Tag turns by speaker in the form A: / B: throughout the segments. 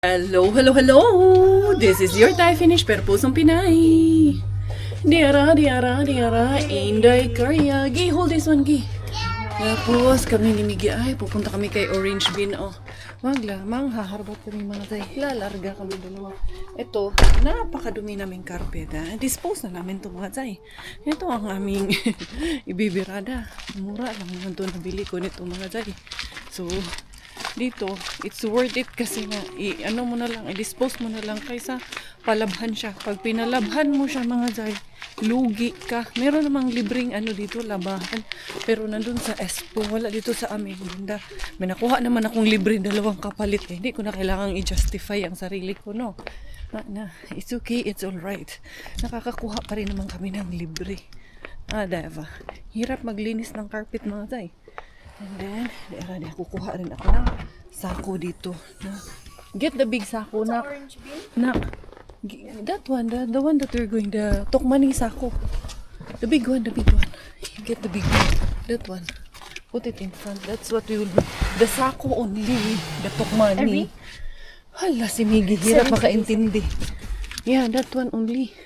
A: Hello, hello, hello! This is your Thai finish per pusong Pinay. Diara, diara, diara, Inday Karya. Gi, hold this one, Gi. Tapos kami ni Miggy ay pupunta kami kay Orange Bean. Oh, wag lamang haharbat kami mga tay. Lalarga kami dalawa. Ito, napakadumi naming carpet. Dispose na namin ito mga tay. Ito ang aming ibibirada. Mura lang naman ito nabili ko nito mga tay. So, dito, it's worth it kasi na ano mo na lang, i-dispose mo na lang kaysa palabhan siya. Pag pinalabhan mo siya mga jay, lugi ka. Meron namang libreng ano dito, labahan. Pero nandun sa Expo, wala dito sa amin. Ganda. May nakuha naman akong libre, dalawang kapalit. Hindi ko na kailangang i-justify ang sarili ko, no? It's okay, it's alright. Nakakakuha pa rin naman kami ng libre. Diba? Hirap maglinis ng carpet mga jay. And then, di kukuha rin ako ng sako dito. Get the big sako, nak. Nak. That one, the one that we're going, the Tokmani sako. The big one, the big one. Get the big one. That one. Put it in front. That's what we will do. The sako only. The Tokmani. Hala, si Miggy. Hirap makaintindi. Yeah, that one only.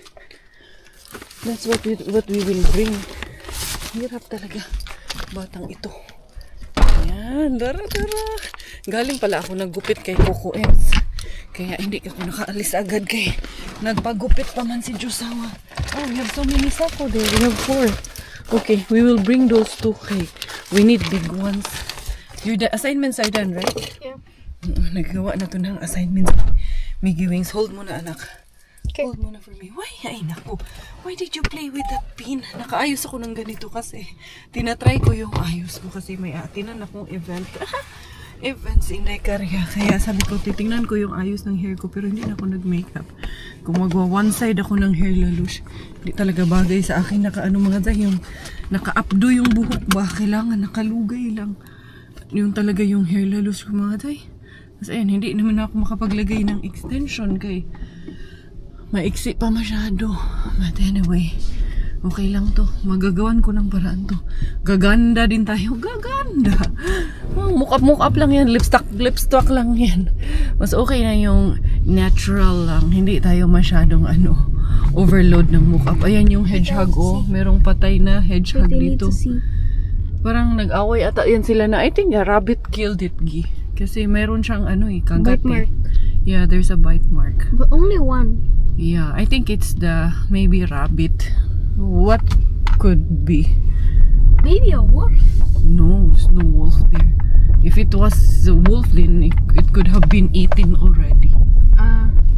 A: That's what we will bring. Hirap talaga. Batang ito. Ayan, dara. Galing pala ako naggupit kay Coco Ems. Kaya hindi ako nakaalis agad kay nagpagupit pa man si Josawa. Oh, we have so many sako there. We have 4. Okay, we will bring those 2. Okay, we need big ones. Your assignments are done, right?
B: Yeah.
A: Nagawa na to ng assignments. Miggy Wings, hold mo na anak. Okay. Hold mo na for me. Why? Ay, naku. Why did you play with that pin? Nakaayos ako ng ganito kasi. Tinatry ko yung ayos ko kasi may atinan akong event. Events in Karya. Kaya sabi ko, titingnan ko yung ayos ng hair ko pero hindi na ako nag-makeup. Kung magwa one side ako ng hair lalush, hindi talaga bagay sa akin. Naka-ano mga day, yung naka-updo yung buhok ba? Kailangan nakalugay lang. Yung talaga yung hair lalush ko mga day. Kasi ayun, hindi naman ako makapaglagay ng extension kay maiksi pa masyado. But anyway, okay lang to. Magagawan ko ng paraan to. Gaganda din tayo. Gaganda. Mukap lang yan. Lipstick lang yan. Mas okay na yung natural lang. Hindi tayo masyadong overload ng mukap. Ayan yung hedgehog. Oh, merong patay na hedgehog dito. Parang nag-away ata yan sila na I think a rabbit killed it, Gi. Kasi meron siyang kagat.
B: Bite mark.
A: Yeah, there's a bite mark.
B: But only one.
A: Yeah, I think it's the maybe rabbit. What could be?
B: Maybe a wolf.
A: No, there's no wolf there. If it was a wolf, then it could have been eaten already.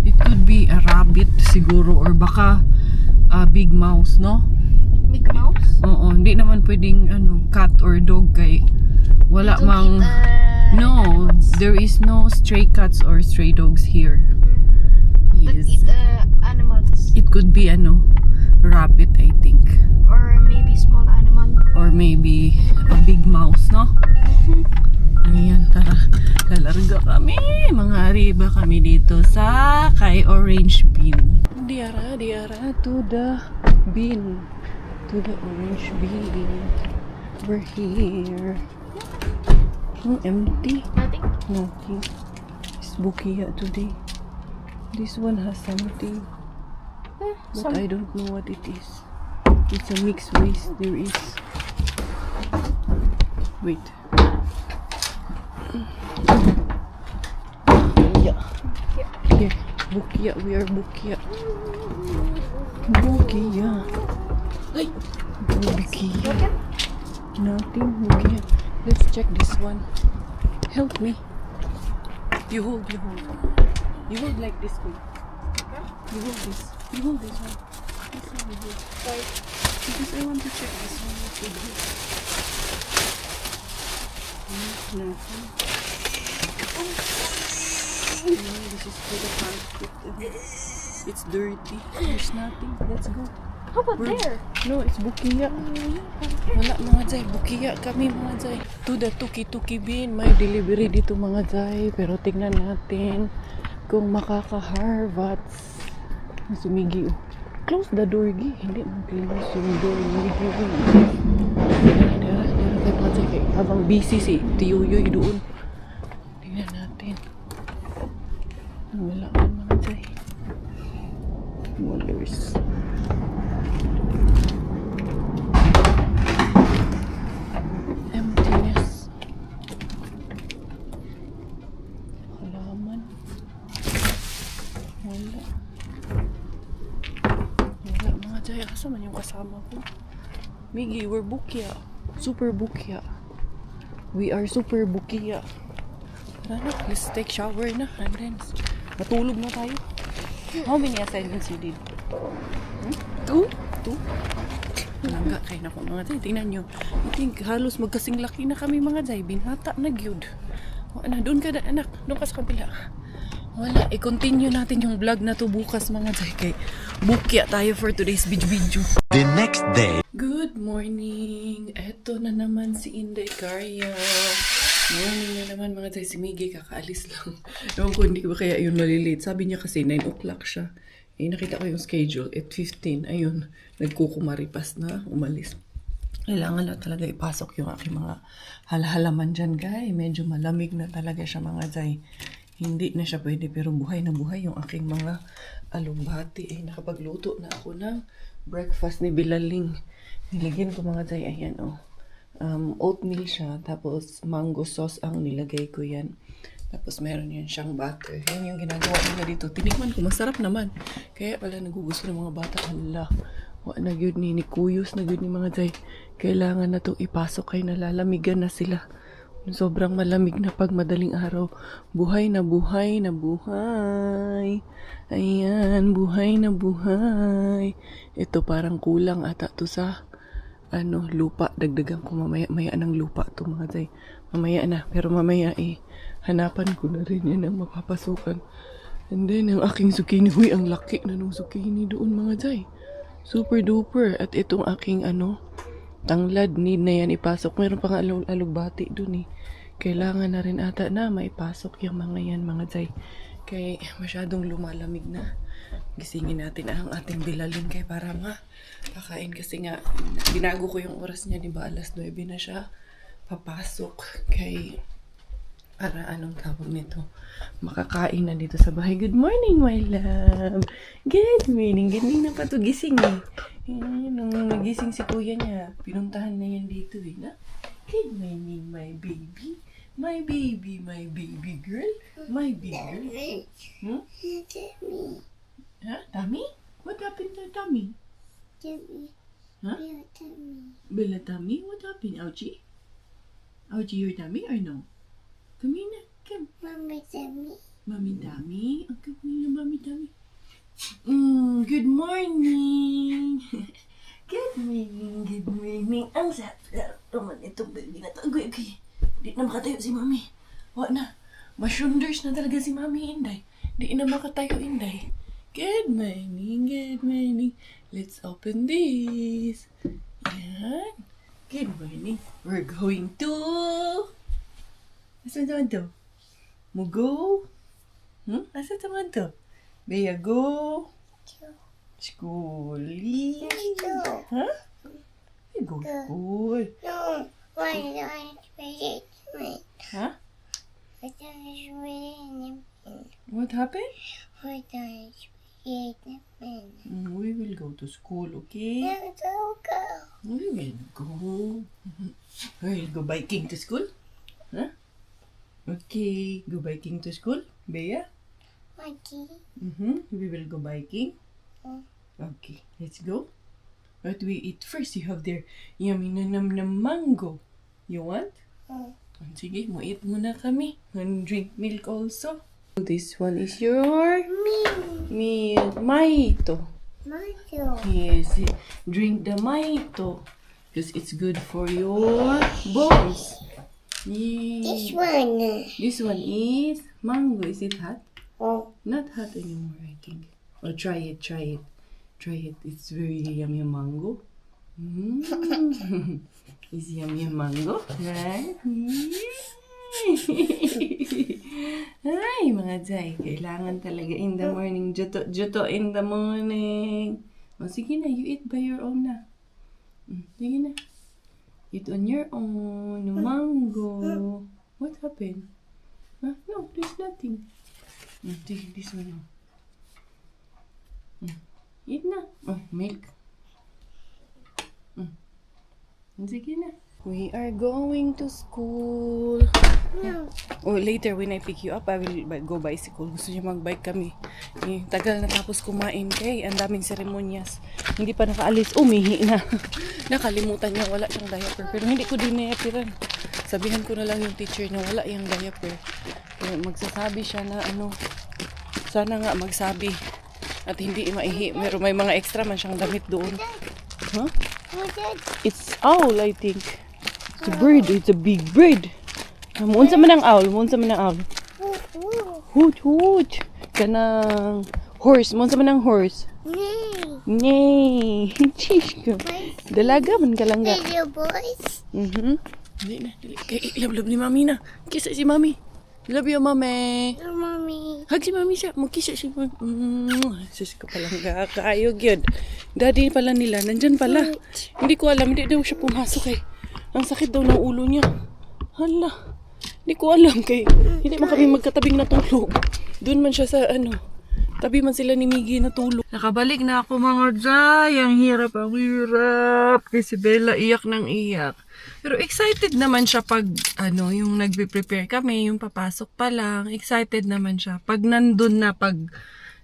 A: It could be a rabbit siguro or baka a big mouse, no?
B: Big mouse?
A: Oo, hindi naman pwedeng cat or dog kay wala mang no, there is no stray cats or stray dogs here.
B: But
A: Yes.
B: eat animals.
A: It could be rabbit, I think.
B: Or maybe small animal.
A: Or maybe a big mouse, no? Ayan, tara. Lalarga kami. Mga riba kami dito sa kay Orange Bean. Diara to the bean. To the Orange Bean. We're here. Empty.
B: Nothing?
A: Nothing. It's booky today. This one has something. But I don't know what it is. It's a mixed waste. There is. Wait. Yeah. Here. Bukia. We are Bukia. Bukia. Ay! Bukia. Nothing. Bukia. Let's check this one. Help me. You hold. You hold like this way. You hold this. You hold this one. This one you hold. Why? Because I want to check this one. What to do. Nothing. This is for the carpet. It's dirty. There's nothing. Let's go.
B: How about there?
A: No, it's bukiya. Wala mga jay. Bukiya kami mga jay. To the Tuki Bean. May delivery dito mga jay. Pero tingnan natin kung makaka-harvest. Si Miggy. Close the door, Gi. Hindi mag-close yung door. Miggy. Dara tayo mga jay. Habang busy si Tiyoyoy doon. Tingnan natin. Wala man mga day. Molars. Emptiness. Halaman. Wala. Wala mga day. Asa man yung kasama ko? Miggy, we're bukya. Super bukya. We are super bukya. Tara na, let's take shower na. And then, matulog na tayo. How many assignments you did? Two? Langga kayo na po mga day. Tingnan nyo. I think halos magkasing laki na kami mga day. Binata na gyud. Wala, doon ka na anak. Doon ka sa kabila. Wala, i-continue natin yung vlog na to bukas mga day. Kay bukya tayo for today's video.
C: The next day.
A: Good morning! Eto na naman si Inday Karya. Morning na naman mga tayo. Si Miggy kakaalis lang. Ewan ko hindi ba kaya yun malilate. Sabi niya kasi 9 o'clock siya. Eh nakita ko yung schedule at 15. Ayun, nagkukumaripas na umalis. Kailangan na talaga ipasok yung aking mga halahalaman dyan guys. Medyo malamig na talaga siya mga day. Hindi na siya pwede pero buhay na buhay yung aking mga alugbati. Eh nakapagluto na ako ng breakfast ni Bilaling. Nilagyan ko mga day, ayan oatmeal siya, tapos mango sauce ang nilagay ko yan. Tapos meron yan siyang butter. Yan yung ginagawa nila dito. Tinikman ko, masarap naman. Kaya pala nagugusto ng mga bata. Hala, wala na yun ni kuyos na yun ni mga day. Kailangan na itong ipasok kay nalalamigan na sila. Sobrang malamig na pag madaling araw. Buhay na buhay na buhay. Ayan, buhay na buhay. Ito parang kulang ata to sa lupa. Dagdagan ko mamaya ng lupa to mga day. Mamaya na. Pero mamaya hanapan ko na rin yan ang mapapasukan. And then, ang aking zucchini. Huy, ang laki na ng zucchini doon mga day. Super duper. At itong aking tanglad, need na yan ipasok. Meron pa nga alugbati doon eh. Kailangan na rin ata na maipasok yung mga yan mga day. Kaya masyadong lumalamig na. Gisingin natin ang ating Bilaling kay para kakain kasi nga binago ko yung oras niya, di ba alas 9 na siya papasok kay para anong tawag nito makakain na dito sa bahay. Good morning my love. Good morning. Galing na pa to gising eh. Nung nagising si kuya niya pinuntahan na yan dito eh na. Good morning my baby. My baby, my baby girl. My baby girl. Huh? Tummy? What happened to tummy? Huh? Bella tummy? What happened? Ouchie? Ouchie your tummy or no? Come here na. Come.
B: Mommy tummy.
A: Mommy tummy? Ang kapag na mommy tummy. Good morning. Good morning. Good morning. Ang sarap naman itong baby na to. Okay. Di na makatayo si mami. Wala na. Masyunders na talaga si mami Inday. Di na makatayo Inday. Good morning, good morning. Let's open this. Yan. Good morning. We're going to... Asan naman to? Mugo? Asan naman to? Bea, go. School. Huh? Go school.
B: No, why don't I wait?
A: Huh? What happened?
B: Why don't I wait?
A: We will go to school, okay? We will go. We'll go biking to school? Huh? Okay, go biking to school, Bea? We will go biking. Okay, let's go. What we eat first? You have their yummy na mango. You want? Sige, mo eat muna kami. And drink milk also. This one is your milk. Maito. Yes, drink the maito. Because it's good for your bones.
B: This one.
A: This one is mango. Is it hot?
B: Oh.
A: Not hot anymore, I think. Or try it. Try it. It's very yummy mango. It's yummy mango. Right? Ay, mga Jai. Kailangan talaga in the morning. Juto in the morning. O, sige na. You eat by your own na. Sige na. Eat on your own. Mango. What happened? Huh? No, there's nothing. Take this one. Eat na. Milk. Sige na. We are going to school.
B: No.
A: Oh, later when I pick you up, I will go bicycle. Gusto niya mag-bike kami. Tagal na tapos kumain kay ang daming seremonyas. Hindi pa nakaalis. Umihi na. Nakalimutan niya wala siyang diaper. Pero hindi ko din na-appearan. Sabihan ko na lang yung teacher na wala yung diaper. Kaya magsasabi siya na sana nga magsabi. At hindi maihi. Pero may mga extra man siyang damit doon. Huh?
B: What's that?
A: It's owl, I think. It's a bird. It's a big bird. Muunsa man ang owl. Muunsa man ang owl. Hoot, hoot. Kanang horse. Muunsa man ang horse.
B: Nay.
A: Nay. Chish ko. Dalaga man kalangga.
B: Little boys.
A: Dili na. Dili. Kay love ni mami na. Kisa si mami. Love you, mami.
B: Oh, mommy.
A: Hug si mami siya. Magkisa si mami. Sus ko palang kakayog yun. Daddy pala nila. Nandyan pala. Hindi ko alam. Hindi daw siya pumasok eh. Ang sakit daw ng ulo niya. Hala. Hindi ko alam kay. Hindi man kami magkatabing natulog. Doon man siya sa tabi man sila ni Miggy natulog. Nakabalik na ako mga Jay. Ang hirap. Kay si Bella iyak ng iyak. Pero excited naman siya pag yung nagbe-prepare kami, yung papasok pa lang. Excited naman siya. Pag nandun na, pag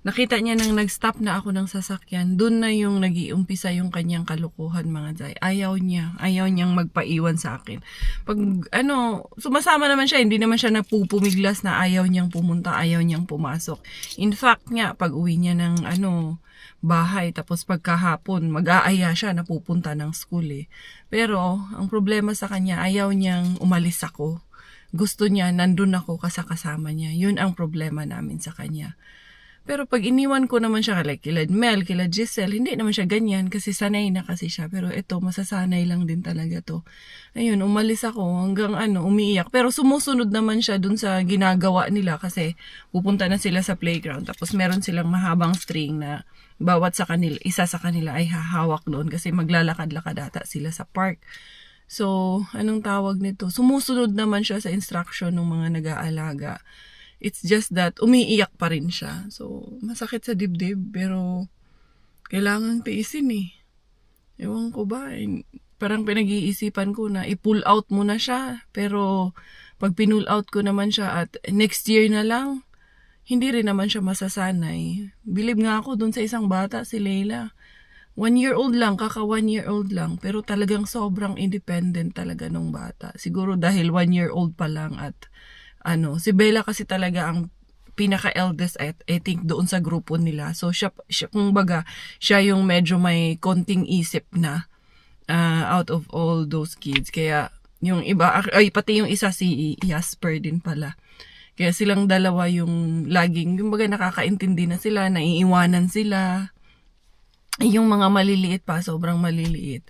A: nakita niya nang nag-stop na ako ng sasakyan, dun na yung nag-iumpisa yung kanyang kalukuhan mga Jay. Ayaw niyang magpaiwan sa akin. Pag sumasama naman siya, hindi naman siya napupumiglas na ayaw niyang pumunta, ayaw niyang pumasok. In fact nga, pag uwi niya ng bahay, tapos pagkahapon, mag-aaya siya na pupunta ng school eh. Pero, ang problema sa kanya, ayaw niyang umalis ako. Gusto niya, nandun ako kasama niya. Yun ang problema namin sa kanya. Pero pag iniwan ko naman siya kila Mel, kila Giselle, hindi naman siya ganyan kasi sanay na kasi siya. Pero ito, masasanay lang din talaga to. Ayun, umalis ako hanggang umiiyak. Pero sumusunod naman siya dun sa ginagawa nila kasi pupunta na sila sa playground. Tapos meron silang mahabang string na bawat isa sa kanila ay hahawak doon kasi maglalakad-lakad ata sila sa park. So, anong tawag nito? Sumusunod naman siya sa instruction ng mga nag-aalaga. It's just that umiiyak pa rin siya. So, masakit sa dibdib pero kailangan tiisin eh. Ewan ko ba, parang pinag-iisipan ko na i-pull out muna siya. Pero pag pinull out ko naman siya at next year na lang, hindi rin naman siya masasanay. Bilib nga ako dun sa isang bata, si Layla. 1 year old lang, kaka 1 year old lang. Pero talagang sobrang independent talaga nung bata. Siguro dahil 1 year old pa lang at si Bella kasi talaga ang pinaka-eldest at I think doon sa grupo nila. So siya kumbaga, siya yung medyo may konting isip na out of all those kids. Kaya yung iba, pati yung isa si Jasper din pala. Kaya silang dalawa yung laging, kumbaga nakakaintindi na sila, naiiwanan sila. Yung mga maliliit pa, sobrang maliliit.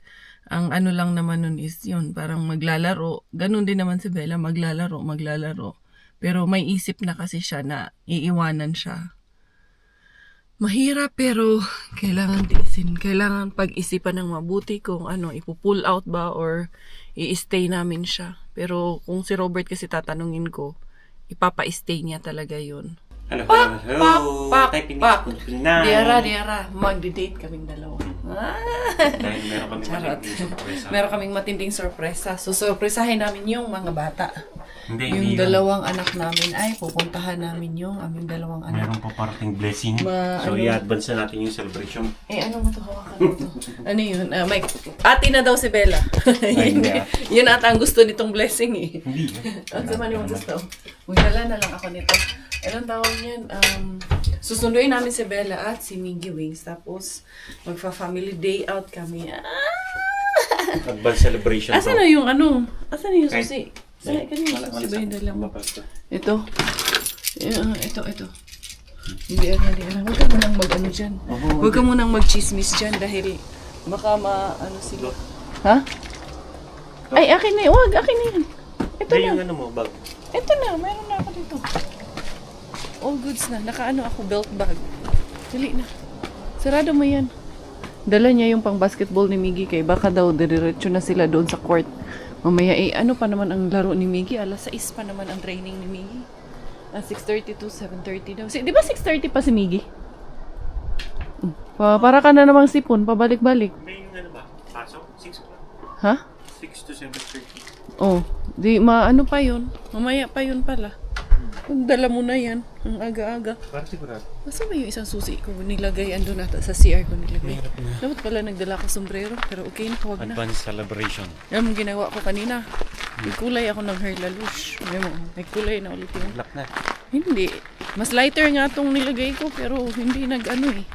A: Ang lang naman nun is yun, parang maglalaro. Ganun din naman si Bella, maglalaro. Pero may isip na kasi siya na iiwanan siya. Mahirap pero kailangan tiisin. Kailangan pag-isipan ng mabuti kung ipupull out ba or i-stay namin siya. Pero kung si Robert kasi tatanungin ko, ipapa-stay niya talaga yun.
C: Hello,
A: Pak! Diara, magdi-date kaming dalawa.
C: Dahil
A: Meron kaming matinding sorpresa. So, sorpresahin namin yung mga bata.
C: Hindi
A: Dalawang anak namin ay pupuntahan namin yung aming dalawang anak.
C: Meron pa parating blessing. So, i-advance na natin yung celebration.
A: Ano mo to? Hawakan mo to. Ano yun? Ate na daw si Bella. Yun ata ang gusto nitong blessing eh.
C: Hindi.
A: Ang sama niyo gusto. Magdala na lang ako nito. Anong tawag niyan? Susunduin namin si Bella at si Miggy Wings. Tapos, magfa-family day out kami.
C: Advance celebration.
A: Asan na yung Asan na yung susi? Kanina yung susi ba yung dala mo? Ito. Ito. Hindi. Huwag ka munang mag-ano dyan. Huwag ka munang mag-chismis dyan dahil baka sila. Ha? Ay, akin na yun. Huwag, akin na yan. Ito na.
C: Yung bag.
A: Ito na. Meron na ako dito. All goods na. Ako, belt bag. Dali na. Sarado mo yan. Dala niya yung pang basketball ni Miggy kay baka daw diretso na sila doon sa court. Mamaya ano pa naman ang laro ni Miggy? 6 pa naman ang training ni Miggy. 6:30 to 7:30 daw. Di ba 6:30 pa si Miggy? Para ka na namang sipon, pabalik-balik.
C: May yung ano ba? Pasok? 6 o'clock?
A: Ha?
C: 6 to 7:30.
A: Oh, di maano pa yun. Mamaya pa yun pala. Dala mo na yan, ang aga-aga.
C: Para sigurado.
A: Basta ba yung isang susi ko nilagay, ando na sa CR ko nilagay. Dapat pala nagdala ko sombrero, pero okay na, huwag na.
C: Advanced celebration.
A: Yan ang ginawa ko kanina. May kulay ako ng hair lalouche. May kulay na ulit yun.
C: Black na.
A: Hindi. Mas lighter nga tong nilagay ko, pero hindi nag-ano eh.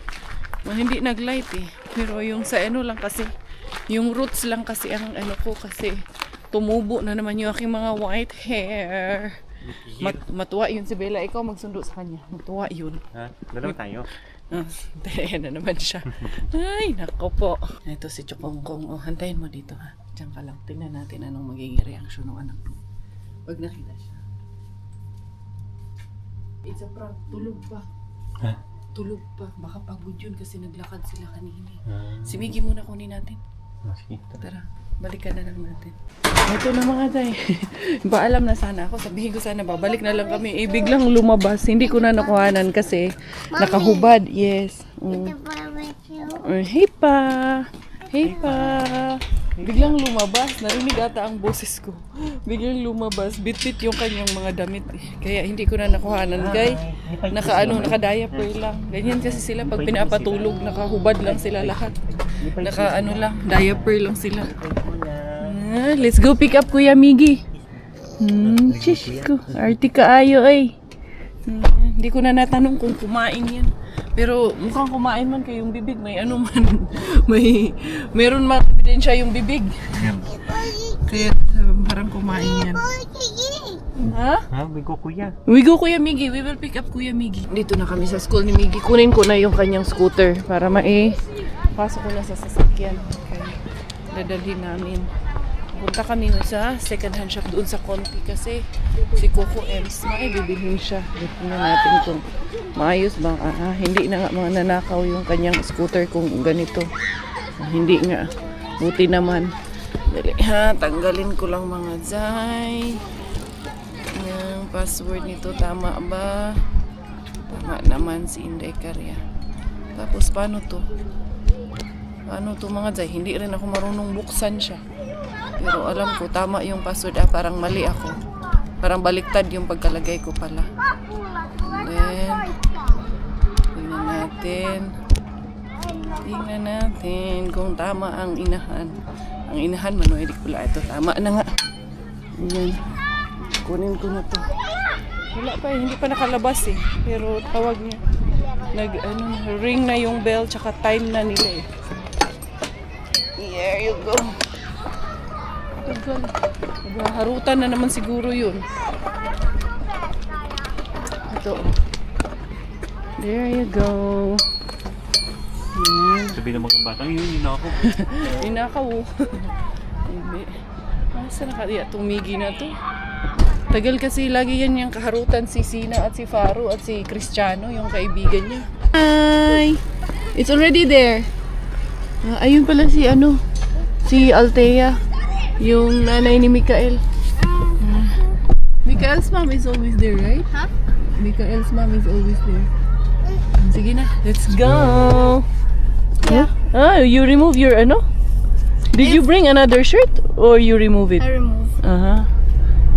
A: Hindi nag-light eh. Pero yung sa ano lang kasi, yung roots lang kasi ang ano ko kasi tumubo na naman yung aking mga white hair. Matuwa yun si Bella. Ikaw magsundo sa kanya. Matuwa yun.
C: Ha? Dalawa tayo.
A: Ayan na naman siya. Ay, nako po. Ito si Chokongkong. Oh, hantayin mo dito ha. Diyan ka lang. Tingnan natin anong magiging reaksyon ng anak mo. Pag nakita siya. It's a prank. Tulog pa.
C: Ha?
A: Tulog pa. Baka pagod yun kasi naglakad sila kanina. Si Miggy muna kunin natin.
C: Sige.
A: Tara, balikan na lang natin. Ito na mga day. Paalam na sana ako. Sabihin ko sana babalik na lang kami. Biglang lumabas. Hindi ko na nakuhanan kasi nakahubad. Yes.
B: Ito pa with you.
A: Hey pa! Hey pa! Biglang lumabas. Narinig ata ang boses ko. Biglang lumabas. Bit-bit yung kanyang mga damit. Kaya hindi ko na nakuhanan, guys. Naka-diaper lang. Ganyan kasi sila pag pinapatulog. Nakahubad lang sila lahat. Diaper lang sila. Let's go pick up Kuya Miggy. Shish ko. Arti ka ayo ay. Hindi ko na natanong kung kumain yan. Pero mukhang kumain man kayong bibig. May ano man. Meron man ebidensya yung bibig. Kaya parang kumain yan. Ha?
C: Ha? Bigo kuya.
A: We go Kuya Miggy. We will pick up Kuya Miggy. Dito na kami sa school ni Miggy. Kunin ko na yung kanyang scooter para pasok ko na sa sasakyan. Okay. Dadalhin namin. Punta kami sa second hand shop doon sa Conti kasi si Coco Ems bibilhin siya. Tingnan natin kung maayos ba. Hindi na nga mga nanakaw yung kanyang scooter kung ganito. Hindi nga. Buti naman. Dali ha, tanggalin ko lang mga zay. Yung password nito tama ba? Tama naman si Inday Karya. Tapos paano to? Paano to mga zay? Hindi rin ako marunong buksan siya. Pero alam ko, tama yung password. Parang mali ako. Parang baliktad yung pagkalagay ko pala. Then, tingnan natin kung tama ang inahan. Ang inahan, manuedik pala ito. Tama na nga. Ayan. Kunin ko na to. Wala pa hindi pa nakalabas eh. Pero tawag niya. Ring na yung bell, tsaka time na nila eh. Here you go. Harutan na naman siguro yun. Ito. There you go.
C: Sabi ng mga batang yun, ninakaw.
A: Ninakaw. Hindi. Saan nakaya itong Miggy na to? Tagal kasi lagi yan yung kaharutan si Sina at si Faro at si Cristiano, yung kaibigan niya. Hi! It's already there. Ayun pala si Althea. Yung nanay ni Mikael. Mikael's mom is always there, right?
B: Huh?
A: Mikael's mom is always there. Sige na, let's go!
B: Yeah.
A: You remove your Did you bring another shirt or you remove it?
B: I remove.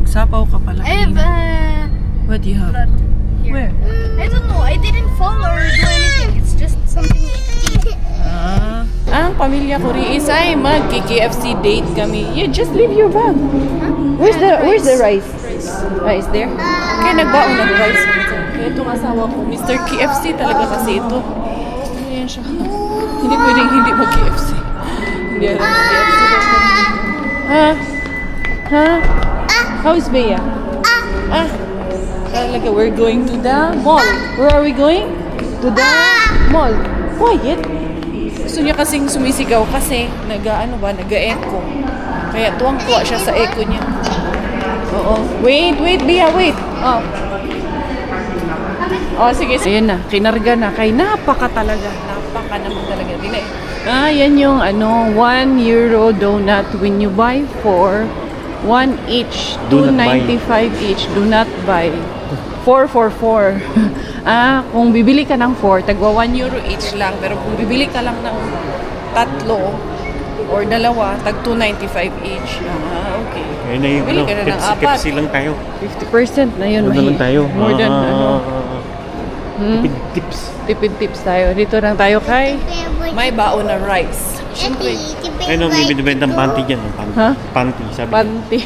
A: Sapaw ka pala
B: I have
A: kanina. What do you have?
B: blood here.
A: Where?
B: I don't know. I didn't fall or do anything. It's just something I did.
A: Ang pamilya ko rin ay mag-KFC date kami. You just leave your bag. Where's the rice? Rice there? Kaya nagbaon ng rice. Kaya itong asawa ko, Mr. KFC talaga kasi ito. Ayan siya. Hindi pwedeng hindi mag-KFC. Hindi alam mag-KFC. Ha? How is Bea? Talaga, we're going to the mall. Where are we going? To the mall. Quiet. Gusto niya kasing sumisigaw kasi nag-echo. Kaya tuwang-tuwa siya sa echo niya. Oo. Wait, Bea, wait. Sige. Ayan na, kinarga na. Kay napaka naman talaga. Yan yung €1 donut when you buy 4, 1 each,
C: Do not buy.
A: $2.95 each. Do not buy 4 for 4. Kung bibili ka ng 4, tagwa 1 euro each lang. Pero kung bibili ka lang ng tatlo or dalawa, tag 2.95 each. Okay.
C: Ayun na yung
A: Bili ka na ng apat.
C: Kepsi lang tayo.
A: 50% na yun.
C: Ano lang tayo?
A: More than
C: Tipid tips.
A: tipid tips tayo. Dito lang tayo kay may baon na rice. Siyempre,
C: Ayun ang bibintang panty dyan.
A: Ha?
C: Panty, sabi.
A: panty.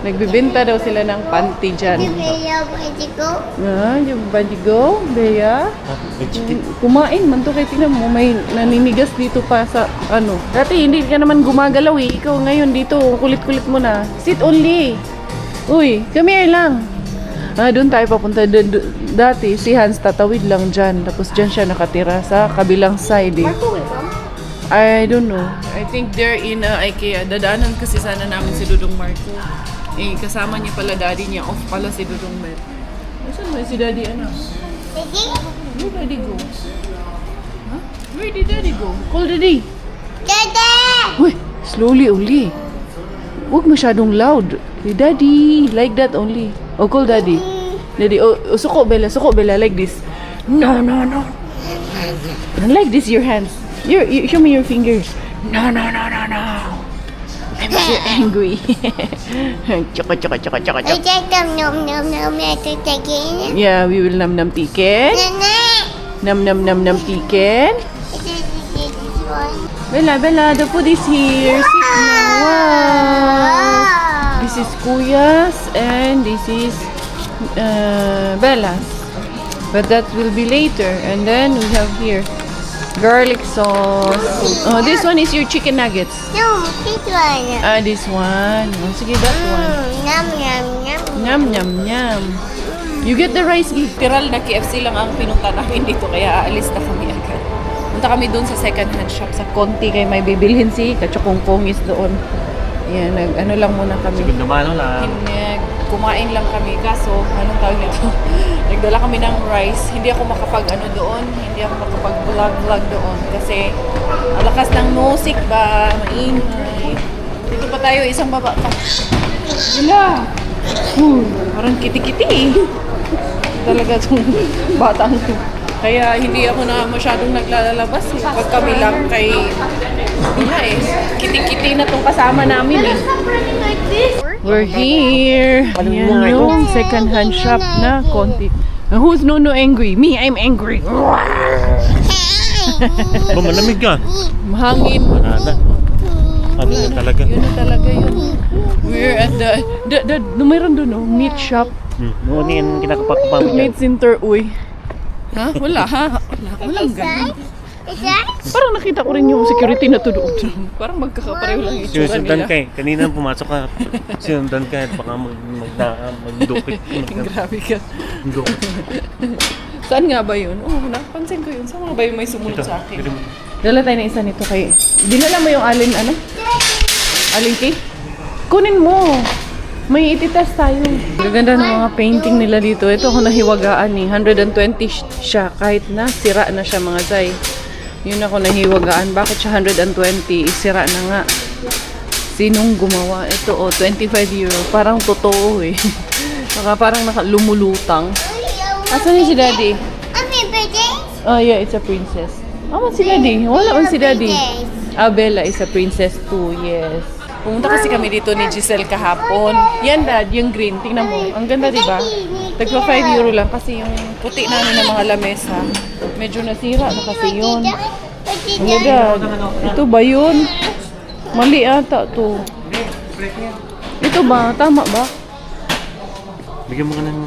A: Nagbibenta daw sila ng panty dyan. Yung bandigo, Bea.
C: May chicken.
A: Kumain man to, kaya tingnan mo, may naninigas dito pa sa ano. Dati hindi ka naman gumagalaw eh. Ikaw ngayon dito, kulit-kulit mo na. Sit only. Uy, come here lang. Doon tayo papunta. Dati, si Hans tatawid lang dyan. Tapos dyan siya nakatira sa kabilang side eh. I don't know. I think they're in IKEA. Dadaanan kasi sana namin si Dudong Marco. Kasama niya pala daddy niya. Off pala si Dudong Met. Saan ba si daddy ano? Where daddy go? Huh? Where did daddy go? Call daddy. Uy, slowly only. Huwag masyadong loud. Hey, daddy, like that only. Oh, call daddy. Daddy, suko Bella, like this. No. Like this, your hands. You show me your fingers. No. I'm so angry. Choco. Yeah, we will nam tiken. Nam tiken. Bella, the food is here. Sit now. Wow. This is Kuya's and this is Bella's. But that will be later. And then we have here garlic sauce. Oh, this one is your chicken nuggets.
B: No, this one.
A: This one. Oh, sige, that one. Nyam. You get the rice. Literal na KFC lang ang pinunta namin dito, kaya aalis na kami agad. Punta kami doon sa second hand shop sa Conti, kaya may bibilhin si Kachokongkong is doon. Yan, ano lang muna kami.
C: Sige naman lang.
A: Kumain lang kami, kaso anong tawag nito? Nagdala kami ng rice. Hindi ako makapag-vlog doon kasi ang lakas ng music ba, maingay. Dito pa tayo, isang baba pa. Wala. Parang kiti-kiti. Talaga itong batang to. Kaya hindi ako na masyadong naglalabas eh. Pag kami lang kay kiti-kiti na itong kasama namin eh. We're here. Yan yung second hand shop na Conti. Who's no angry? Me, I'm angry.
C: Malamig ka.
A: Mahangin.
C: Ano na talaga?
A: Yun na talaga yun. We're at the mayroon doon, meat shop.
C: Noon yan, kinakapakapamit yan.
A: Meat center, uy. Ha? Wala ha? Walang ganun. Parang nakita ko rin yung security na to doon. Parang magkakapareho lang yung itsura
C: Sinusundan
A: nila.
C: ka eh. Kanina pumasok ka. Sinundan ka at baka magdukit.
A: Grabe ka.
C: Magdukit.
A: Saan nga ba yun? Napansin ko yun. Saan nga ba yun may sumunod sa akin?
C: Ito.
A: Dala tayo na isa nito kay... Dinala mo yung alin cake? Kunin mo! May ititest tayo. Gaganda ng mga painting nila dito. Ito ako nahiwagaan eh. 120 siya kahit na sira na siya mga zay. Yun ako nahiwagaan. Bakit siya 120? Sira na nga. Sinong gumawa? Ito 25 euro. Parang totoo eh. Parang lumulutang. Asan si daddy? Oh yeah, it's a princess. Si daddy? Wala man si daddy. Bella is a princess too, yes. Pumunta kasi kami dito ni Giselle kahapon. Yan dad, yung green. Tingnan mo. Ang ganda diba? Tagpa 5 euro lang kasi yung puti namin ng mga lamesa. Medyo nasira na kasi yun. Ano dad? Ito ba yun? Mali ata to. Ito ba? Tama ba?
C: Bigyan mo ka ng...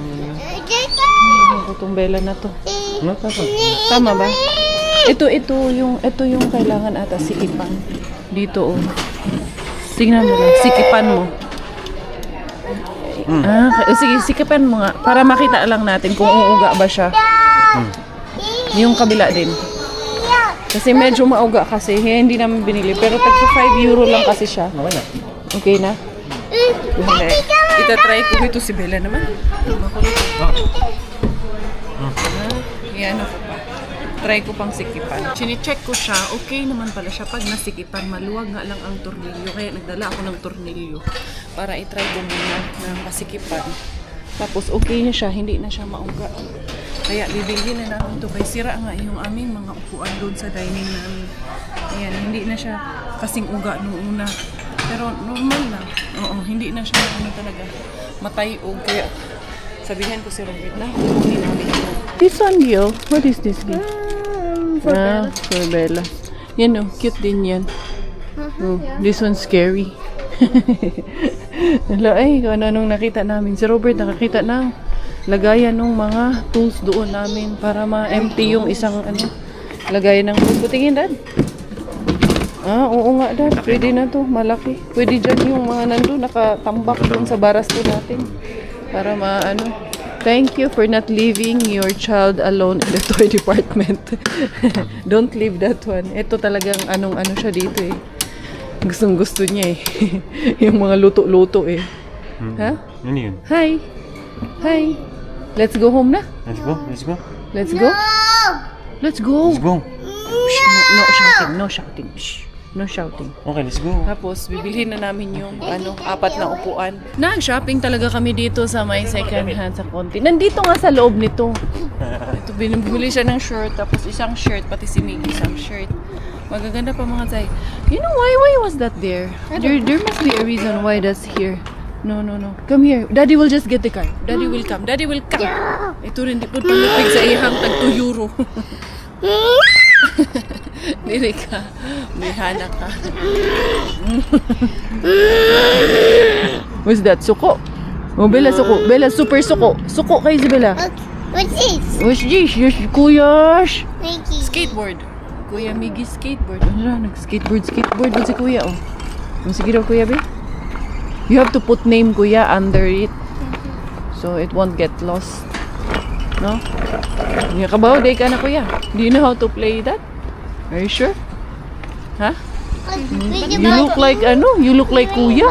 A: Itong Bella na to. Tama ba? Ito yung kailangan ata sikipan. Dito Tingnan mo lang, sikipan mo. Sige, sikipan mo nga para makita lang natin kung uuga ba siya. Yung kabila din. Kasi medyo mauga kasi, hindi namin binili. Pero tagsa 5 euro lang kasi siya. Okay na? Itatry ko. Ito si Bella naman. Yan ako pa. Try ko pang sikipan. Chine-check ko siya. Okay naman pala siya. Pag nasikipan, maluwag nga lang ang tornilyo. Kaya nagdala ako ng tornilyo para i-try ko muna ng masikipan. Tapos okay na siya, hindi na siya maungga. Kaya bibilhin na namin ito. Kaya sira nga yung aming mga upuan doon sa dining namin. Ayan, hindi na siya kasing uga noong una. Pero normal na. Oo, hindi na siya ano talaga matayog. Kaya sabihin ko si Robert na kukunin namin ito. This one, Gil. What is this, Gil?
B: For Bella.
A: For Bella. Yan o, cute din yan. This one's scary. Hala, ay, kung anong nakita namin. Si Robert nakakita ng lagayan ng mga tools doon namin para ma-empty yung isang lagayan ng tools. Tingin, Dad. Oo nga, Dad. Pwede na to. Malaki. Pwede dyan yung mga nandun nakatambak doon sa barasto natin. Para Thank you for not leaving your child alone in the toy department. Don't leave that one. Ito talagang ano siya dito eh. Gustong gusto niya eh. Yung mga luto-luto eh. Ha?
C: Ano yun?
A: Hi. Hi. Let's go home na.
C: Let's go. Let's go.
A: Let's go. Let's go.
C: Let's go.
A: Shh, no shouting. No shouting. Shh. No shouting.
C: Okay, let's go.
A: Tapos, bibilhin na namin yung 4 na upuan. Nag-shopping talaga kami dito sa may second hand sa konti. Nandito nga sa loob nito. Ito, bumili siya ng shirt, tapos isang shirt, pati si Miggy isang shirt. Magaganda pa mga Zay. You know why was that there? There must be a reason why that's here. No. Come here. Daddy will just get the car. Daddy will come. Daddy will come. Ito rin, di po panlupig sa ihang tag 2 euro. Dili ka. Bihana ka. What's that? Suko? Oh, Bella, suko. Bella, super suko. Suko kayo si Bella.
B: What's this?
A: What's this? Yes, kuyash.
B: Mickey.
A: Skateboard. Kuya Miggy skateboard. Ano, nag-skateboard doon si kuya, oh. Sige daw, kuya, be. You have to put name, kuya, under it. So, it won't get lost. No? Kabaw, day ka na, kuya. Do you know how to play that? Are you sure? Huh? You look like, You look like kuya.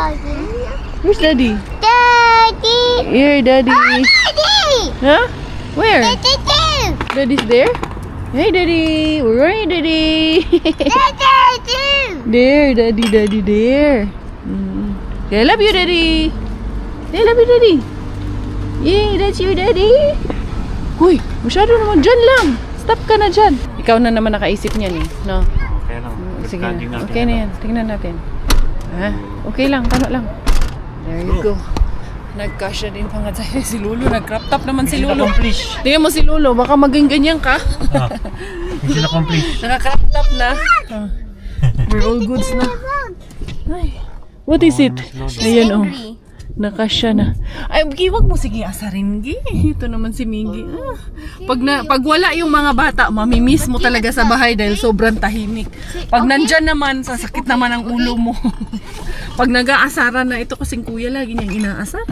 A: Where's daddy?
B: Daddy.
A: Here, daddy.
B: Oh, Daddy.
A: Huh? Where?
B: Daddy.
A: Daddy's there? Hey, daddy. Where are you, daddy?
B: Daddy.
A: There, daddy, there. I love you, daddy. I love you, daddy. Yay, that's you, daddy. Uy, masyado naman. Dyan lang. Stop ka na dyan. Ikaw na naman nakaisip niyan eh. No?
C: Okay lang.
A: Sige na. Okay na yan. Tingnan natin. Ha? Okay lang. Tama lang. There you go. Nagkasya din pa nga tayo si Lolo. Nag-crop top naman si Lolo. Tingnan mo si Lolo. Baka maging ganyan ka.
C: Mission accomplished.
A: Naka-crop top na. We're all goods na. Ay. What is it? Ayan, oh. Nakasya na. Ay, wag mo sige asarin, Gi. Ito naman si Miggy. Pag wala yung mga bata, mamimiss mo talaga sa bahay dahil sobrang tahimik. Pag nandyan naman, sasakit naman ang ulo mo. Pag nag-aasaran na, ito kasing kuya lagi niyang inaasar.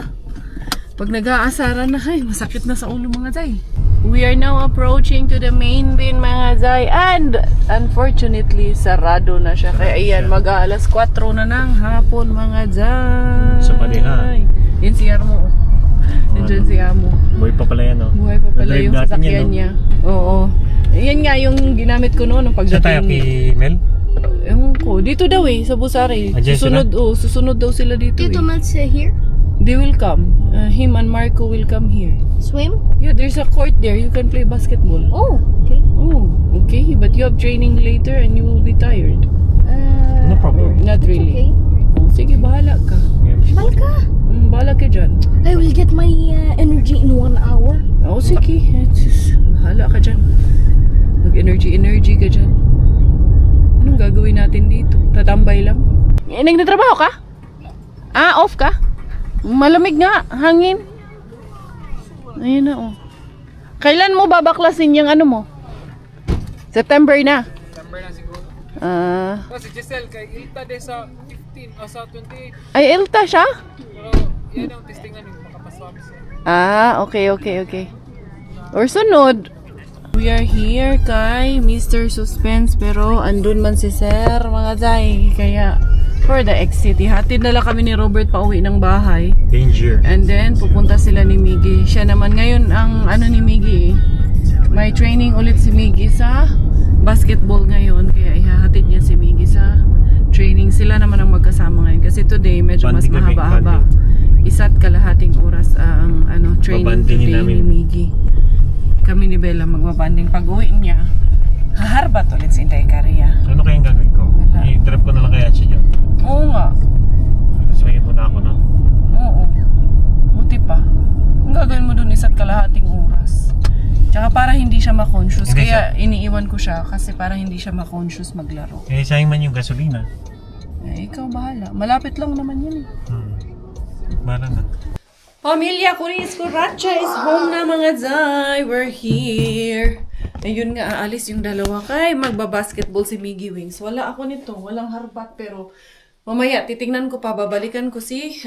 A: Pag nag-aasaran na, ay, masakit na sa ulo mga Zay. We are now approaching to the main bin mga Zay. And unfortunately, sarado na siya. Kaya ayan, mag-aalas 4 na ng hapon mga Zay.
C: Sa palihan.
A: Yan si Yarmo. Nandiyan si Yarmo.
C: Buhay pa pala yan, oh.
A: Buhay pa pala yung
C: natin
A: sasakyan
C: yan, no?
A: niya. Oo. Yan nga yung ginamit ko noon
C: Sa tayo
A: pagdating
C: kay Mel?
A: Ewan ko. Dito daw eh, sa Busari. Susunod daw sila dito
B: Tito
A: eh.
B: Matt's here.
A: They will come. Him and Marco will come here.
B: Swim?
A: Yeah, there's a court there. You can play basketball.
B: Oh, okay.
A: Oh, okay. But you have training later and you will be tired.
C: No problem.
A: Not really.
B: Okay.
A: Oh, sige, bahala ka.
B: Malka.
A: Bahala ka dyan.
B: I will get my energy in 1 hour.
A: Oh, sige. Bahala ka dyan. Mag-energy ka dyan. Anong gagawin natin dito? Tatambay lang? Nagtatrabaho ka? Off ka? Malamig nga, hangin. Ayun na, oh. Kailan mo babaklasin yung ano mo? September na?
D: September na siguro. Si Giselle, kay Ilta de sa 15 o sa 28.
A: Ay, Elta siya?
D: Pero yan ang testingan yung makapaswami siya.
A: Okay. Or sunod. We are here kay Mr. Suspense pero andun man si Sir mga Zay. Kaya for the exit, hatid na lang kami ni Robert pa uwi ng bahay.
C: Danger.
A: And then pupunta sila ni Miggy. Siya naman ngayon ang ni Miggy. May training ulit si Miggy sa basketball ngayon. Kaya ihahatid niya si Miggy sa training. Sila naman ang magkasama ngayon. Kasi today medyo mas
C: Banding kami,
A: mahaba-haba. isa't kalahating oras ang training
C: Babandingin
A: today
C: namin.
A: ni Miggy. Kami ni Bella magbabanding. Pag uwi niya, haharbat ulit si Inday Caria.
C: Ano kayang gagawin ko?
A: Wala.
C: I-trip ko na lang kaya siya dyan.
A: Oo nga.
C: Sumayin mo na ako, no?
A: Oo. Buti pa. Ang gagawin mo dun isa't kalahating oras. Tsaka para hindi siya ma-conscious.
C: Hindi
A: Kaya iniiwan ko siya kasi para hindi siya ma-conscious maglaro.
C: Eh, sayang man yung gasolina.
A: Eh, ikaw bahala. Malapit lang naman yun eh.
C: Bahala na.
A: Pamilya Kuris Kuracha is home na mga Zay. We're here. Ayun nga, aalis yung dalawa kay magbabasketball si Miggy Wings. Wala ako nito. Walang harbat pero mamaya titingnan ko pa. Babalikan ko si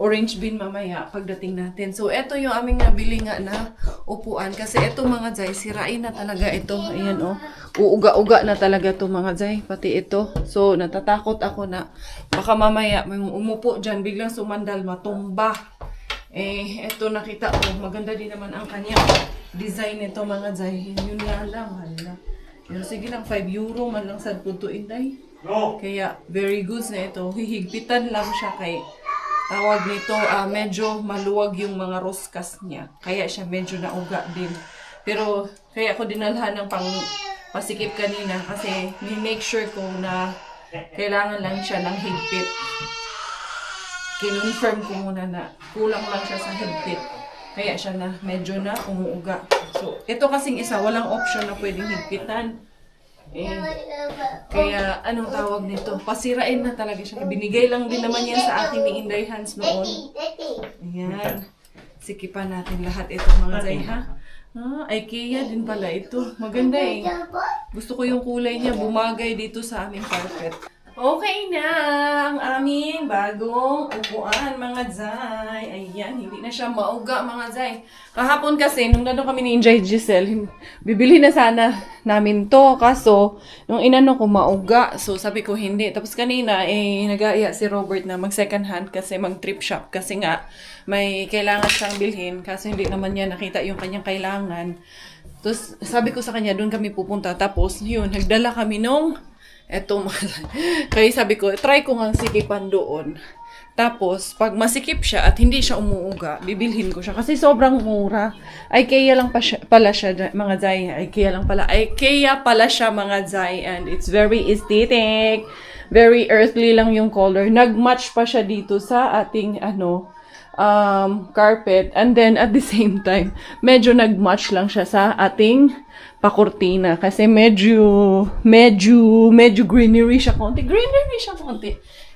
A: orange bean mamaya pagdating natin. So, ito yung aming nabili nga na upuan. Kasi ito mga Zay, sirain na talaga ito. Ayan o. Uuga-uga na talaga to mga Zay. Pati ito. So, natatakot ako na baka mamaya may umupo dyan. Biglang sumandal, matumba. Eh, ito nakita ko. Maganda din naman ang kanyang design nito mga Zay. Yun nga lang. Hala. Pero sige lang, 5 euro man lang sa punto Inday. No. Kaya, very good na ito. Hihigpitan lang siya kay tawag nito, medyo maluwag yung mga roskas niya. Kaya siya medyo nauga din. Pero, kaya ako dinalhan ng pasikip kanina kasi make sure ko na kailangan lang siya ng higpit. Kinonfirm ko muna na kulang lang siya sa higpit. Kaya siya na medyo na umuuga. So, ito kasing isa, walang option na pwedeng higpitan. Eh, kaya anong tawag nito? Pasirain na talaga siya. Binigay lang din naman yan sa akin ni Inday Hans noon. Ayan. Sikipan natin lahat ito mga Zay ha. IKEA din pala ito. Maganda eh. Gusto ko yung kulay niya. Bumagay dito sa aming carpet. Okay na ang aming bagong upuan mga Zay. Ayan, hindi na siya mauga mga Zay. Kahapon kasi, nung nandun kami ni Inday Giselle, bibili na sana namin to. Kaso, nung inano ko mauga. So, sabi ko hindi. Tapos kanina, nag-aaya si Robert na mag second hand kasi mag trip shop. Kasi nga, may kailangan siyang bilhin. Kaso hindi naman niya nakita yung kanyang kailangan. Tapos, sabi ko sa kanya, doon kami pupunta. Tapos, yun, nagdala kami nung eto kaya sabi ko, try ko nga sikipan doon. Tapos, pag masikip siya at hindi siya umuuga, bibilhin ko siya. Kasi sobrang mura. IKEA lang pala siya, mga Zay. IKEA lang pala. IKEA pala siya, mga Zay. And it's very aesthetic. Very earthly lang yung color. Nag-match pa siya dito sa ating, carpet. And then, at the same time, medyo nag-match lang siya sa ating pakurtina. Kasi medyo greenery siya konti.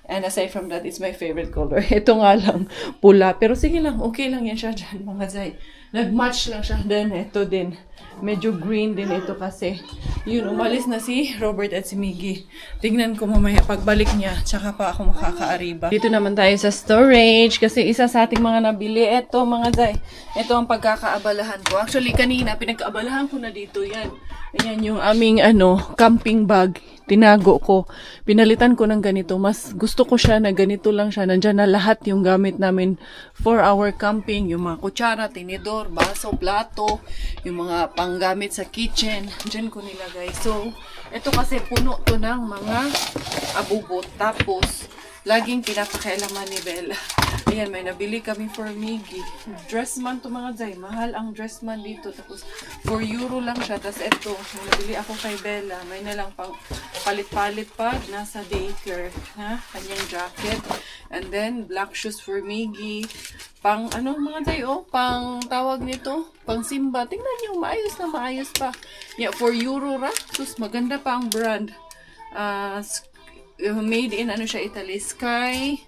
A: And aside from that, it's my favorite color. Ito nga lang, pula. Pero sige lang, okay lang yan siya dyan, mga Zay. Nag-match lang siya. Then, ito din. Medyo green din ito kasi. Yun, umalis na si Robert at si Miggy. Tingnan ko mamaya pagbalik niya. Tsaka pa ako makakaariba. Dito naman tayo sa storage. Kasi isa sa ating mga nabili. Ito, mga Zay. Ito ang pagkakaabalahan ko. Actually, kanina, pinagkaabalahan ko na dito. Yan. Ayan yung aming, camping bag. Tinago ko. Pinalitan ko ng ganito. Mas gusto ko siya na ganito lang siya. Nandyan na lahat yung gamit namin for our camping. Yung mga kutsara, tinidor, baso, plato, yung mga panggamit sa kitchen. Diyan ko nilagay. So, ito kasi puno to ng mga abubot. Tapos, laging pinapakialaman ni Bella. Ayan, may nabili kami for Miggy. Dressman to mga Zay. Mahal ang dressman dito. Tapos, 4 euro lang siya. Tapos ito, may nabili ako kay Bella. May nalang pang palit-palit pa. Nasa daycare. Ha? Kanyang jacket. And then, black shoes for Miggy. Pang, mga Zay, pang tawag nito. Pang simba. Tingnan niyo, maayos na maayos pa. Yeah, 4 euro ra. Sus, maganda pa ang brand. Made in siya Italy, Sky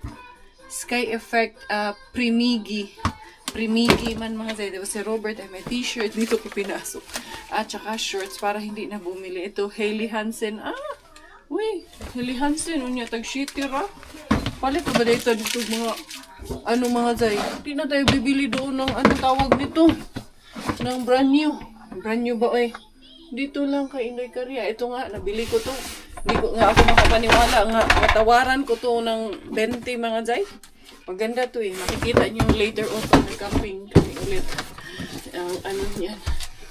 A: Effect Primigi man mga Zay. Diba si Robert ay may t-shirt dito ko pinasok at saka shorts para hindi na bumili. Ito Hailey Hansen. Hailey Hansen unya tag shitty ra. Palit ba dito mga mga Zay. Hindi na tayo bibili doon ng tawag nito ng brand new ba dito lang kay Inday Caria. Ito nga nabili ko to. Hindi ko nga ako makapaniwala nga matawaran ko to ng 20 mga Zay. Maganda to makikita nyo later on pag nag-camping kami ulit yan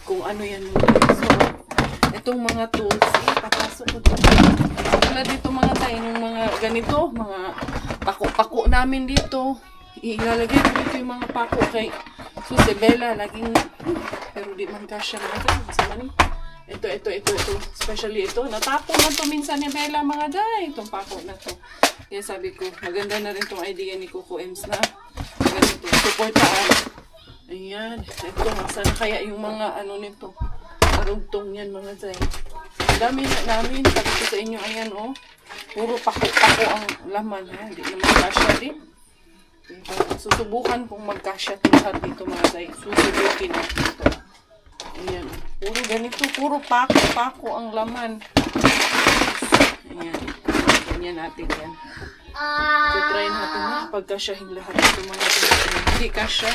A: kung yan so itong mga tools papasok ko dito wala dito mga Zay yung mga ganito mga pako-pako namin dito. Ilalagay ko dito yung mga pako kay si Bella laging pero di man kasya mga day. Masama ni. Ito. Especially ito. Natapon na to minsan ni Bella mga day. Itong pako na to. Kaya sabi ko, maganda na rin tong idea ni Coco Ems na ganito. Supportaan. Ayan. Ito. Sana kaya yung mga ano nito. Arugtong yan mga day. Ang dami na namin. Sabi ko sa inyo, ayan oh. Puro pako-pako ang laman. Ha? Hindi naman kasya din. Susubukan kung magkasya lahat dito mga day. Susubukin natin ito. Ayan. Puro ganito. Puro pako-pako ang laman. Ayan. Ganyan natin yan. So try natin na pagkasyahin lahat ito mga day. Hindi kasya.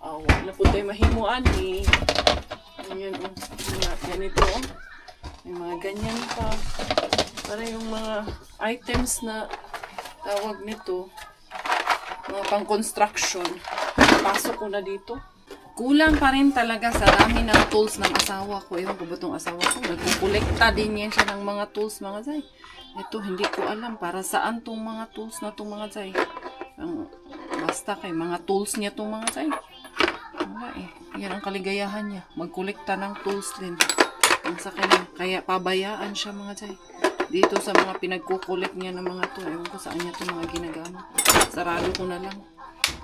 A: Wala po tayo mahimuan eh. Ayan o. Ganito o. May mga ganyan pa. Para yung mga items na tawag nito. Mga pang-construction. Pasok ko na dito. Kulang pa rin talaga sa dami ng tools ng asawa ko. Ewan ko ba itong asawa ko? Nagkukolekta din yan siya ng mga tools, mga zay. Ito, hindi ko alam para saan tong mga tools na itong mga zay. Basta kay mga tools niya itong mga zay. Wala eh. Yan ang kaligayahan niya. Magkolekta ng tools din. Ang sa kanya. Kaya pabayaan siya mga zay. Dito sa mga pinagkukulik niya ng mga to. Ewan ko saan niya itong mga ginagamit. Sarado ko na lang.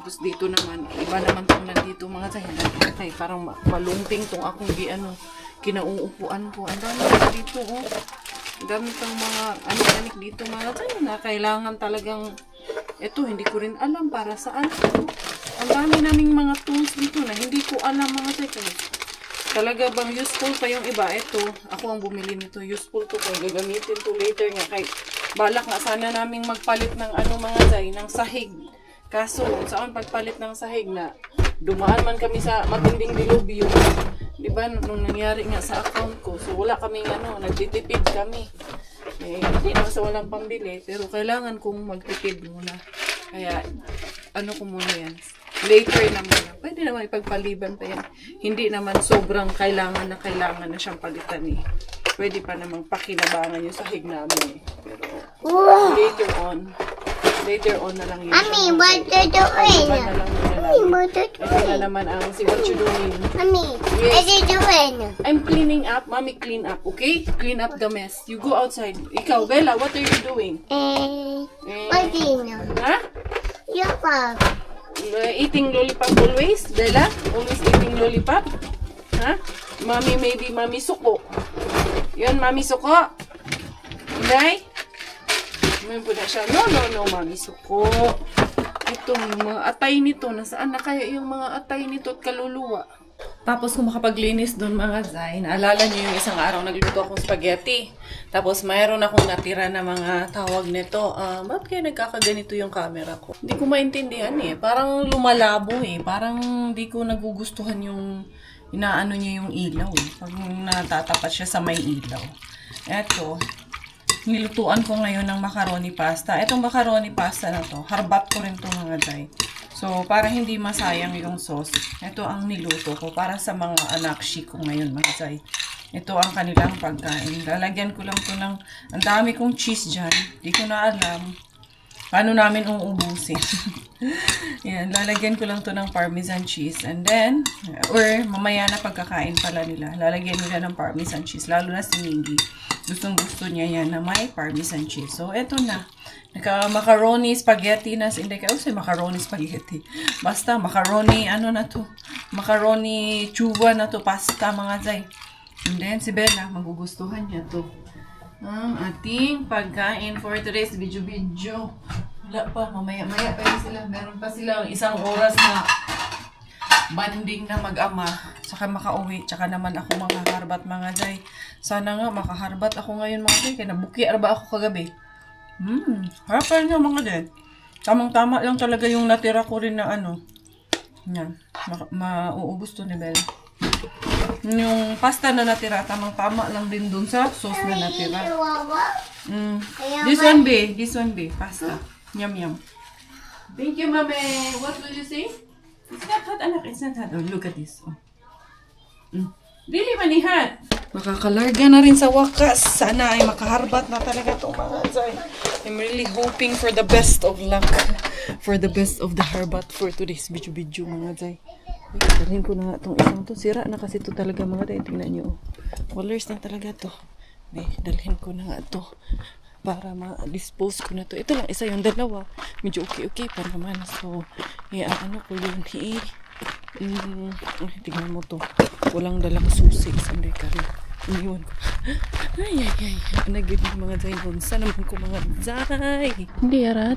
A: Tapos dito naman, iba naman itong nandito mga zay. Okay, parang malungting itong akong kinauupuan ko. Ang dami dito oh. Ang dami itong mga anik-anik dito mga zay. Na kailangan talagang, eto hindi ko rin alam para saan. Ang dami naming mga tools dito na hindi ko alam mga zay. Talaga bang useful pa yung iba? Ito, ako ang bumili nito. Useful to kaya gagamitin to later nga. Kay balak nga sana naming magpalit ng ano mga zay, ng sahig. Kaso, saan pagpalit ng sahig na dumaan man kami sa matinding dilubyo. Diba, nung nangyari nga sa account ko. So, wala kaming ano, nagtitipid kami. Eh, hindi naman sa walang pambili. Pero kailangan kong magtipid muna. Kaya, ano ko muna yan. Later naman. Pwede naman ipagpaliban pa yan. Hindi naman sobrang kailangan na siyang palitan eh. Pwede pa namang pakinabangan yung sahig namin eh. Pero later on na lang yun.
B: Mommy, what you doing?
A: Ito na naman ang si what you doing.
B: Mommy,
A: Yes.
B: what you doing?
A: I'm cleaning up. Mommy, clean up, okay? Clean up the mess. You go outside. Ikaw, Bella, what are you doing?
B: What do you know?
A: Ha?
B: Your pop.
A: Eating lollipop always? Bella? Always eating lollipop? Ha? Mommy, maybe mommy suko. Yun, mommy suko. Hindi? May po na siya. No, mommy suko. Ito, yung mga atay nito. Nasaan na kaya yung mga atay nito at kaluluwa? Tapos kung makapaglinis doon mga zay, naalala niyo yung isang araw nagluto akong spaghetti. Tapos mayroon akong natira na mga tawag nito. Ba't kaya nagkakaganito yung camera ko? Hindi ko maintindihan eh. Parang lumalabo eh. Parang hindi ko nagugustuhan yung inaano niya yung ilaw eh. Pag natatapat siya sa may ilaw. Eto, nilutuan ko ngayon ng macaroni pasta. Etong macaroni pasta na to, harbat ko rin to mga zay. So, para hindi masayang yung sauce, ito ang niluto ko para sa mga anakshi ko ngayon, mga zay. Ito ang kanilang pagkain. Lalagyan ko lang to ng, ang dami kong cheese dyan. Di ko na alam paano namin uubusin. Yan, lalagyan ko lang to ng parmesan cheese. And then, or mamaya na pagkakain pala nila, lalagyan nila ng parmesan cheese. Lalo na si Mingy. Gustong gusto niya yan na may parmesan cheese. So, eto na. Naka-macaroni spaghetti na. Hindi ka, macaroni spaghetti. Basta, macaroni, ano na to? Macaroni chuba na to. Pasta, mga zay. And then, si Bella, magugustuhan niya to. Ang ating pagkain for today's video. Wala pa, mamaya-maya pa yun sila. Meron pa sila isang oras na banding na mag-ama. Tsaka makauwi. Tsaka naman ako makaharbat mga zay. Sana nga makaharbat ako ngayon mga zay. Kaya nabuki ba ako kagabi? Harap pa rin yung mga din. Tamang-tama lang talaga yung natira ko rin na ano. Yan. Mauubos to ni Bella. Yung pasta na natira, tamang-tama lang din dun sa sauce na natira. This one be, pasta. Yum. Thank you, Mame. What will you say? It's not hot, anak. It's not hot. Oh, look at this. Really, mani hot. Makakalarga na rin sa wakas. Sana ay makaharbat na talaga itong mga Zay. I'm really hoping for the best of luck. For the best of the harbat for today's video mga Zay. Dalhin ko na nga itong isang to. Sira na kasi ito talaga mga Zay. Tingnan nyo. Colors na talaga to. Dalhin ko na nga ito. Para ma-dispose ko na to. Ito lang, isa yung dalawa. Medyo okay pa naman. So, ano ko yun. Tingnan mo to. Walang dalang susi. Sanday ka rin. Iniwan ko. Ay. Nagid ng mga Zay. Sa naman ko mga Zay. Diara.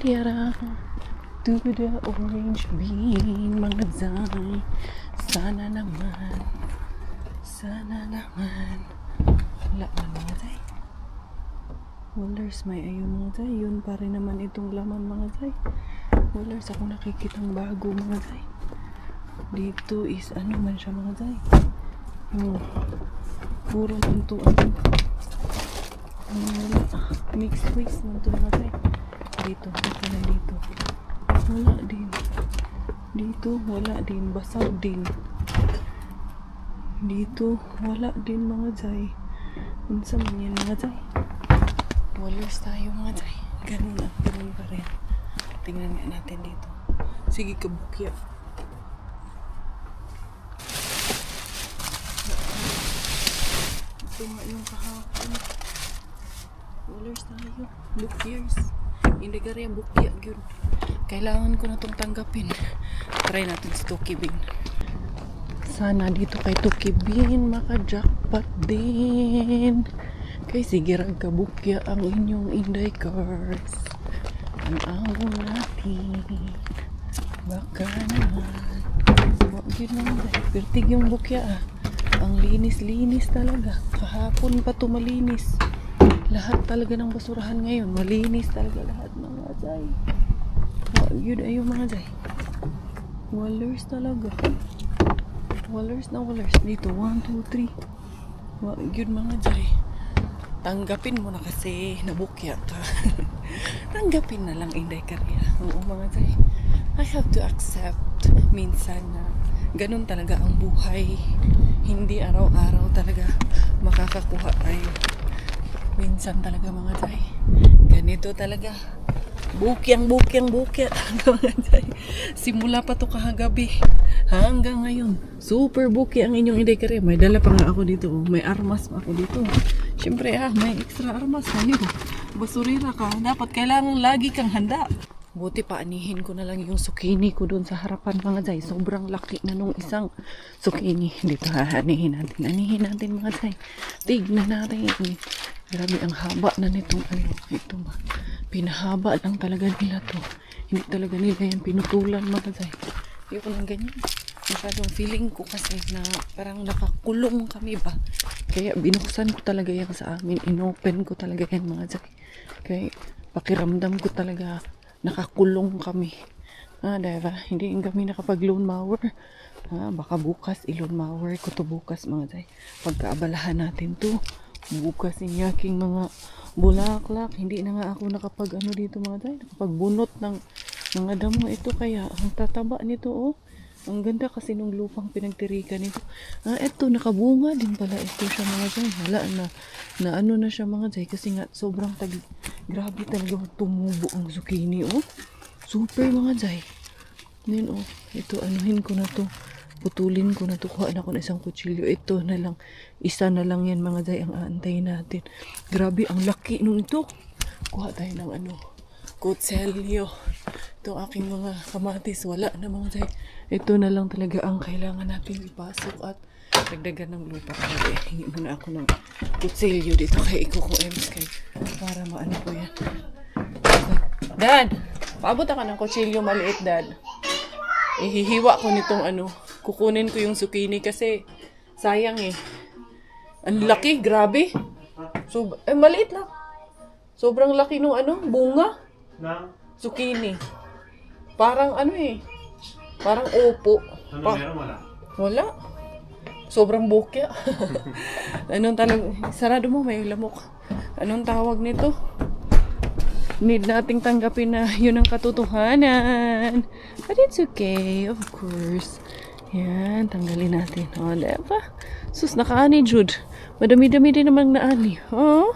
A: To the orange bean. Mga Zay. Sana naman. Wala na mga Zay. Wallers, may ayun mga Zay. Yun pa rin naman itong laman mga Zay. Wallers, ako nakikitang bago mga Zay. Dito is ano man siya mga Zay. Yung puro man to mixed waste man to mga Zay. Dito. Wala din. Dito, wala din. Basag din. Dito, wala din mga Zay. Unsa man yan mga Zay. Wallers tayo mga Zay. Ganun pa rin. Tingnan nga natin dito. Sige, kabukya. Ito nga yung kahapon. Wallers tayo. Bukyers. Hindi ka rin bukya yun. Kailangan ko na itong tanggapin. Try natin si Tukibin. Sana dito kay Tukibin maka-jackpot din. Kay sige rag kabukya ang inyong Inday cards. Ang awon natin. Baka naman. Wag yun naman. Pertig yung bukya Ang linis talaga. Kahapon pa to malinis. Lahat talaga ng basurahan ngayon. Malinis talaga lahat mga Zay. Wag yun ayun mga Zay. Wallers talaga. Wallers. Dito 1, 2, 3. Wag yun mga Zay. Tanggapin mo na kasi nabukya ka. Tanggapin na lang Inday Karya. Oo mga Zay. I have to accept minsan na ganun talaga ang buhay. Hindi araw-araw talaga makakakuha tayo. Minsan talaga mga Zay. Ganito talaga. Bukyang. Simula pa to kahagabi hanggang ngayon. Super buki ang inyong Inday Karya. May dala pa nga ako dito. May armas pa ako dito. Siyempre may extra armas kayo. Basurira ka. Dapat kailangan lagi kang handa. Buti pa anihin ko na lang yung zucchini ko doon sa harapan mga Zay. Sobrang laki na nung isang zucchini. Dito anihin natin mga Zay. Tignan natin. Grabe ang haba na nitong ito ba. Pinahaba lang talaga nila to. Hindi talaga nila yan pinutulan mga Zay. Hindi ko lang ganyan. Masyadong feeling ko kasi na parang nakakulong kami ba. Kaya binuksan ko talaga yan sa amin. Inopen ko talaga yan mga Zay. Kaya pakiramdam ko talaga nakakulong kami. Diba? Hindi kami nakapag-loan mower. Baka bukas i-loan mower ko to bukas mga Zay. Pagkaabalahan natin to. Bukas yung yaking mga bulaklak. Hindi na nga ako nakapag dito mga Zay. Nakapagbunot ng mga damo ito. Kaya ang tataba nito Ang ganda kasi nung lupang pinagtirikan nito. Eto, nakabunga din pala ito siya mga Zay. Hala na na siya mga Zay. Kasi nga, sobrang grabe talaga tumubo ang zucchini, Super mga Zay. Then, ito, anuhin ko na to. Putulin ko na to. Kuha na ko na isang kutsilyo. Ito na lang. Isa na lang yan mga Zay ang aantayin natin. Grabe, ang laki nung ito. Kuha tayo ng kutsilyo. Ito aking mga kamatis. Wala na mga Zay. Ito na lang talaga ang kailangan natin ipasok at dagdagan ng lupa. Hingi muna ako ng kutsilyo dito kay Iko ko Ems para maano ko yan. Dad! Paabot ka ng kutsilyo maliit, Dad. Ihihiwa ko nitong kukunin ko yung zucchini kasi sayang Ang laki, grabe. So, maliit lang. Sobrang laki nung bunga. Zucchini. Parang parang opo.
C: Meron wala?
A: Wala. Sobrang bukya. Sarado mo, may lamok. Anong tawag nito? Need nating tanggapin na yun ang katotohanan. But it's okay, of course. Yan, tanggalin natin. Diba? Sus, nakaani, Jude. Madami-dami din naman na ani. Oh,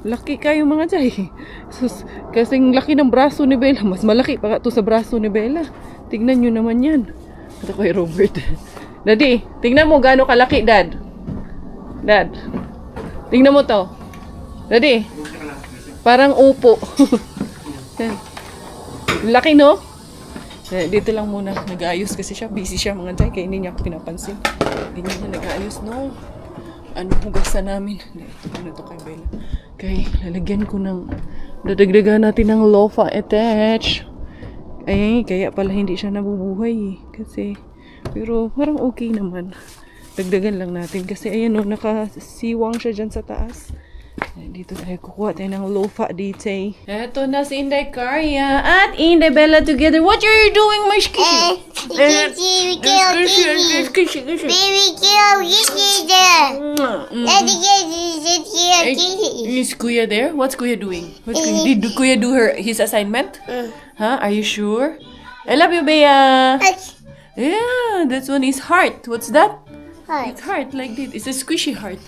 A: laki kayo mga jay. Sus, kasing laki ng braso ni Bella. Mas malaki pa to sa braso ni Bella. Tignan nyo naman yan. Ito kay Robert. Daddy, tignan mo gaano kalaki, Dad. Dad, tignan mo to. Daddy, parang upo. Laki, no? Dito lang muna. Nag-aayos kasi siya. Busy siya mga jay. Kaya hindi niya ako pinapansin. Hindi niya nag-aayos, no? Ano, hugasan namin. Ito muna to kay Bella. Kaya lalagyan ko ng dadagdagan natin ng lofa attach. Ay, kaya pala hindi siya nabubuhay. Kasi, pero parang okay naman. Dagdagan lang natin. Kasi ayan o, nakasiwang siya dyan sa taas. Dito tayo kukuha tayo ng lofa dito. Eto na si Inday Karya at Inday Bella together. What are you doing, my squishy?
B: Baby girl,
A: Squishy.
B: baby girl, Daddy
A: Is Kuya there? What's Kuya doing? Did Kuya do his assignment? Huh? Are you sure? I love you, Bea. Yeah, that one is heart. What's that? It's heart like this. It's a squishy heart.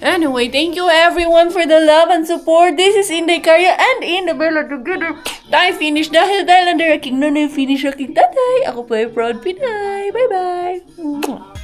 A: Anyway, thank you everyone for the love and support. This is Inday Karya and Inday Bella together. Tayo finish dahil under aking nanay finish aking tatay. Ako po ay proud Pinay. Bye-bye.